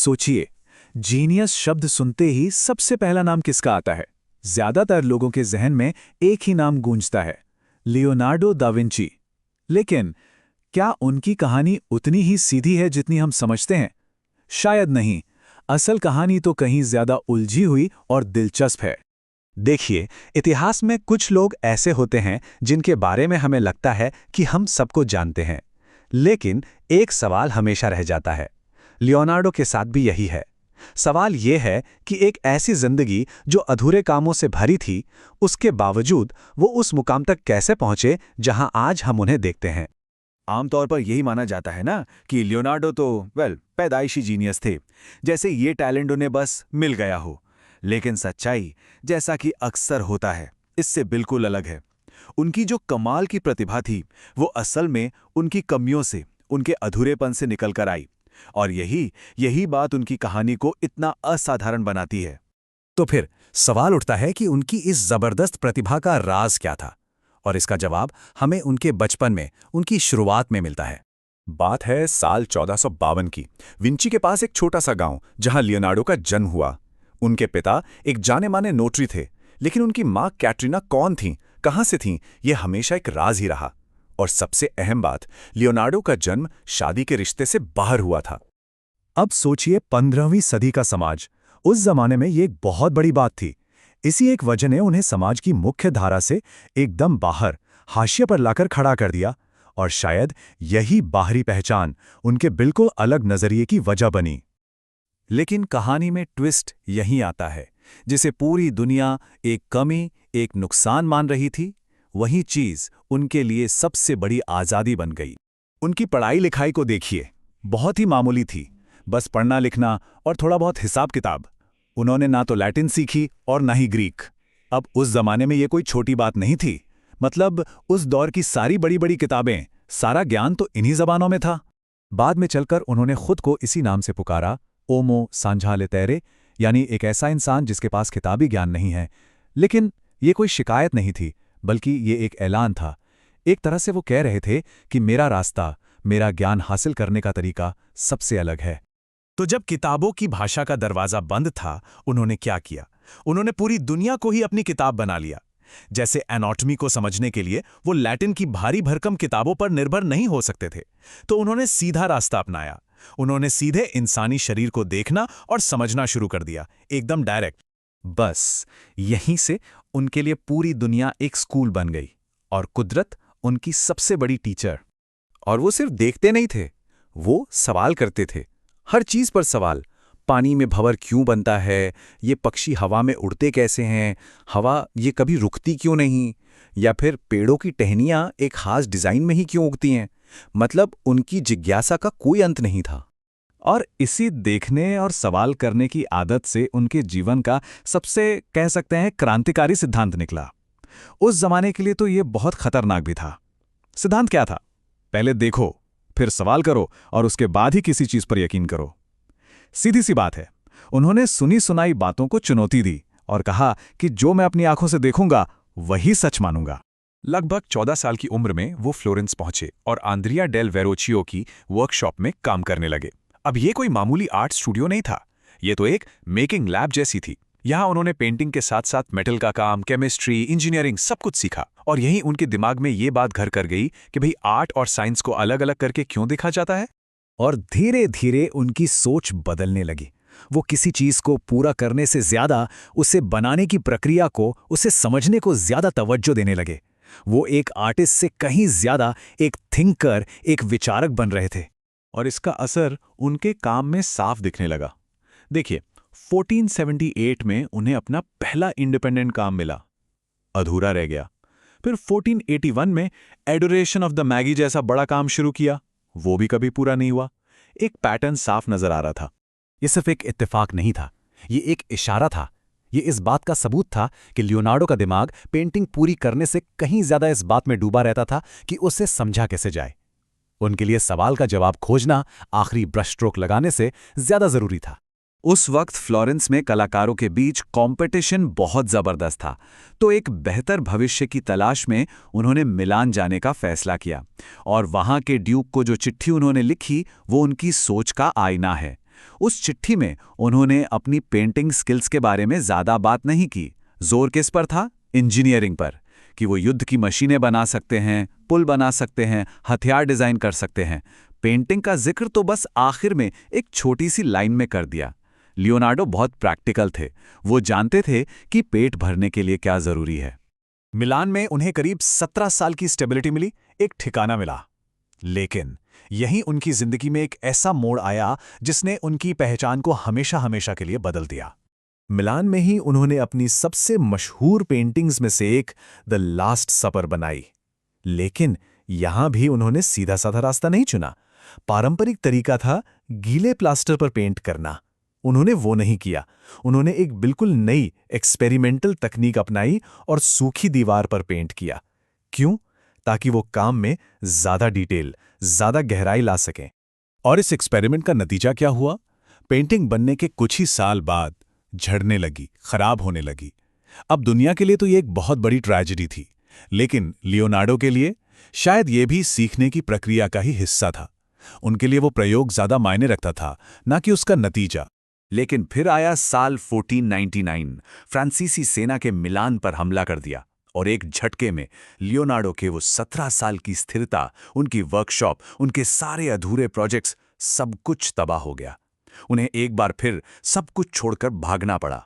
सोचिए, जीनियस शब्द सुनते ही सबसे पहला नाम किसका आता है? ज्यादातर लोगों के जहन में एक ही नाम गूंजता है, लियोनार्डो दा विंची। लेकिन क्या उनकी कहानी उतनी ही सीधी है जितनी हम समझते हैं? शायद नहीं। असल कहानी तो कहीं ज्यादा उलझी हुई और दिलचस्प है। देखिए, इतिहास में कुछ लोग ऐसे होते हैं जिनके बारे में हमें लगता है कि हम सबको जानते हैं, लेकिन एक सवाल हमेशा रह जाता है। लियोनार्डो के साथ भी यही है। सवाल यह है कि एक ऐसी जिंदगी जो अधूरे कामों से भरी थी, उसके बावजूद वो उस मुकाम तक कैसे पहुंचे जहां आज हम उन्हें देखते हैं। आमतौर पर यही माना जाता है ना कि लियोनार्डो तो पैदाइशी जीनियस थे, जैसे ये टैलेंट उन्हें बस मिल गया हो। लेकिन सच्चाई, जैसा कि अक्सर होता है, इससे बिल्कुल अलग है। उनकी जो कमाल की प्रतिभा थी, वो असल में उनकी कमियों से, उनके अधूरेपन से निकल कर आई। और यही बात उनकी कहानी को इतना असाधारण बनाती है। तो फिर सवाल उठता है कि उनकी इस जबरदस्त प्रतिभा का राज क्या था, और इसका जवाब हमें उनके बचपन में, उनकी शुरुआत में मिलता है। बात है साल 1452 की। विंची के पास एक छोटा सा गांव जहां लियोनार्डो का जन्म हुआ। उनके पिता एक जाने माने नोटरी थे, लेकिन उनकी मां कैटरीना कौन थीं, कहां से थीं, यह हमेशा एक राज ही रहा। और सबसे अहम बात, लियोनार्डो का जन्म शादी के रिश्ते से बाहर हुआ था। अब सोचिए 15वीं सदी का समाज। उस जमाने में ये एक बहुत बड़ी बात थी। इसी एक वजह ने उन्हें समाज की मुख्य धारा से एकदम बाहर, हाशिए पर लाकर खड़ा कर दिया। और शायद यही बाहरी पहचान उनके बिल्कुल अलग नजरिए की वजह बनी। लेकिन कहानी में ट्विस्ट यहीं आता है। जिसे पूरी दुनिया एक कमी, एक नुकसान मान रही थी, वही चीज उनके लिए सबसे बड़ी आजादी बन गई। उनकी पढ़ाई लिखाई को देखिए, बहुत ही मामूली थी। बस पढ़ना लिखना और थोड़ा बहुत हिसाब किताब। उन्होंने ना तो लैटिन सीखी और ना ही ग्रीक। अब उस जमाने में ये कोई छोटी बात नहीं थी। मतलब उस दौर की सारी बड़ी बड़ी किताबें, सारा ज्ञान तो इन्हीं जबानों में था। बाद में चलकर उन्होंने खुद को इसी नाम से पुकारा, ओमो सांझालेतेरे, यानी एक ऐसा इंसान जिसके पास किताबी ज्ञान नहीं है। लेकिन ये कोई शिकायत नहीं थी, बल्कि ये एक ऐलान था। एक तरह से वो कह रहे थे कि मेरा रास्ता, मेरा ज्ञान हासिल करने का तरीका सबसे अलग है। तो जब किताबों की भाषा का दरवाजा बंद था, उन्होंने क्या किया? उन्होंने पूरी दुनिया को ही अपनी किताब बना लिया। जैसे एनाटॉमी को समझने के लिए वो लैटिन की भारी भरकम किताबों पर निर्भर नहीं हो सकते थे, तो उन्होंने सीधा रास्ता अपनाया। उन्होंने सीधे इंसानी शरीर को देखना और समझना शुरू कर दिया, एकदम डायरेक्ट। बस यहीं से उनके लिए पूरी दुनिया एक स्कूल बन गई, और कुदरत उनकी सबसे बड़ी टीचर। और वो सिर्फ देखते नहीं थे, वो सवाल करते थे। हर चीज पर सवाल। पानी में भंवर क्यों बनता है? ये पक्षी हवा में उड़ते कैसे हैं? हवा ये कभी रुकती क्यों नहीं? या फिर पेड़ों की टहनियां एक खास डिजाइन में ही क्यों उगती हैं? मतलब उनकी जिज्ञासा का कोई अंत नहीं था। और इसी देखने और सवाल करने की आदत से उनके जीवन का सबसे, कह सकते हैं, क्रांतिकारी सिद्धांत निकला। उस जमाने के लिए तो ये बहुत खतरनाक भी था। सिद्धांत क्या था? पहले देखो, फिर सवाल करो, और उसके बाद ही किसी चीज पर यकीन करो। सीधी सी बात है। उन्होंने सुनी सुनाई बातों को चुनौती दी और कहा कि जो मैं अपनी आंखों से देखूंगा वही सच मानूंगा। लगभग 14 साल की उम्र में वो फ्लोरेंस पहुंचे और आंद्रिया डेल वेरोचियो की वर्कशॉप में काम करने लगे। अब ये कोई मामूली आर्ट स्टूडियो नहीं था, ये तो एक मेकिंग लैब जैसी थी। यहाँ उन्होंने पेंटिंग के साथ साथ मेटल का काम, केमिस्ट्री, इंजीनियरिंग सब कुछ सीखा। और यहीं उनके दिमाग में ये बात घर कर गई कि भाई आर्ट और साइंस को अलग अलग करके क्यों देखा जाता है। और धीरे धीरे उनकी सोच बदलने लगी। वो किसी चीज को पूरा करने से ज्यादा उसे बनाने की प्रक्रिया को, उसे समझने को ज्यादा तवज्जो देने लगे। वो एक आर्टिस्ट से कहीं ज्यादा एक थिंकर, एक विचारक बन रहे थे। और इसका असर उनके काम में साफ दिखने लगा। देखिए, 1478 में उन्हें अपना पहला इंडिपेंडेंट काम मिला, अधूरा रह गया। फिर 1481 में एडोरेशन ऑफ द मैगी जैसा बड़ा काम शुरू किया, वो भी कभी पूरा नहीं हुआ। एक पैटर्न साफ नजर आ रहा था। ये सिर्फ एक इत्तेफाक नहीं था, ये एक इशारा था। ये इस बात का सबूत था कि लियोनार्डो का दिमाग पेंटिंग पूरी करने से कहीं ज्यादा इस बात में डूबा रहता था कि उसे समझा कैसे जाए। उनके लिए सवाल का जवाब खोजना आखिरी ब्रश स्ट्रोक लगाने से ज्यादा जरूरी था। उस वक्त फ्लोरेंस में कलाकारों के बीच कंपटीशन बहुत जबरदस्त था, तो एक बेहतर भविष्य की तलाश में उन्होंने मिलान जाने का फैसला किया। और वहां के ड्यूक को जो चिट्ठी उन्होंने लिखी, वो उनकी सोच का आईना है। उस चिट्ठी में उन्होंने अपनी पेंटिंग स्किल्स के बारे में ज़्यादा बात नहीं की। जोर किस पर था? इंजीनियरिंग पर, कि वो युद्ध की मशीनें बना सकते हैं, पुल बना सकते हैं, हथियार डिज़ाइन कर सकते हैं। पेंटिंग का जिक्र तो बस आखिर में एक छोटी सी लाइन में कर दिया। लियोनार्डो बहुत प्रैक्टिकल थे। वो जानते थे कि पेट भरने के लिए क्या ज़रूरी है। मिलान में उन्हें करीब 17 साल की स्टेबिलिटी मिली, एक ठिकाना मिला। लेकिन यहीं उनकी जिंदगी में एक ऐसा मोड़ आया जिसने उनकी पहचान को हमेशा हमेशा के लिए बदल दिया। मिलान में ही उन्होंने अपनी सबसे मशहूर पेंटिंग्स में से एक द लास्ट सपर बनाई। लेकिन यहां भी उन्होंने सीधा साधा रास्ता नहीं चुना। पारंपरिक तरीका था गीले प्लास्टर पर पेंट करना। उन्होंने वो नहीं किया। उन्होंने एक बिल्कुल नई एक्सपेरिमेंटल तकनीक अपनाई और सूखी दीवार पर पेंट किया। क्यों? ताकि वो काम में ज्यादा डिटेल, ज्यादा गहराई ला सकें। और इस एक्सपेरिमेंट का नतीजा क्या हुआ? पेंटिंग बनने के कुछ ही साल बाद झड़ने लगी, खराब होने लगी। अब दुनिया के लिए तो ये एक बहुत बड़ी ट्रेजेडी थी, लेकिन लियोनार्डो के लिए शायद ये भी सीखने की प्रक्रिया का ही हिस्सा था। उनके लिए वो प्रयोग ज्यादा मायने रखता था, ना कि उसका नतीजा। लेकिन फिर आया साल 1499। फ्रांसीसी सेना के मिलान पर हमला कर दिया और एक झटके में लियोनार्डो के वो 17 साल की स्थिरता, उनकी वर्कशॉप, उनके सारे अधूरे प्रोजेक्ट्स, सब कुछ तबाह हो गया। उन्हें एक बार फिर सब कुछ छोड़कर भागना पड़ा।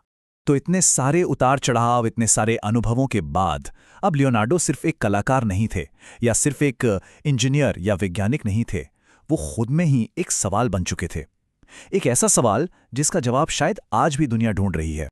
तो इतने सारे उतार चढ़ाव, इतने सारे अनुभवों के बाद अब लियोनार्डो सिर्फ एक कलाकार नहीं थे, या सिर्फ एक इंजीनियर या वैज्ञानिक नहीं थे। वो खुद में ही एक सवाल बन चुके थे। एक ऐसा सवाल जिसका जवाब शायद आज भी दुनिया ढूंढ रही है।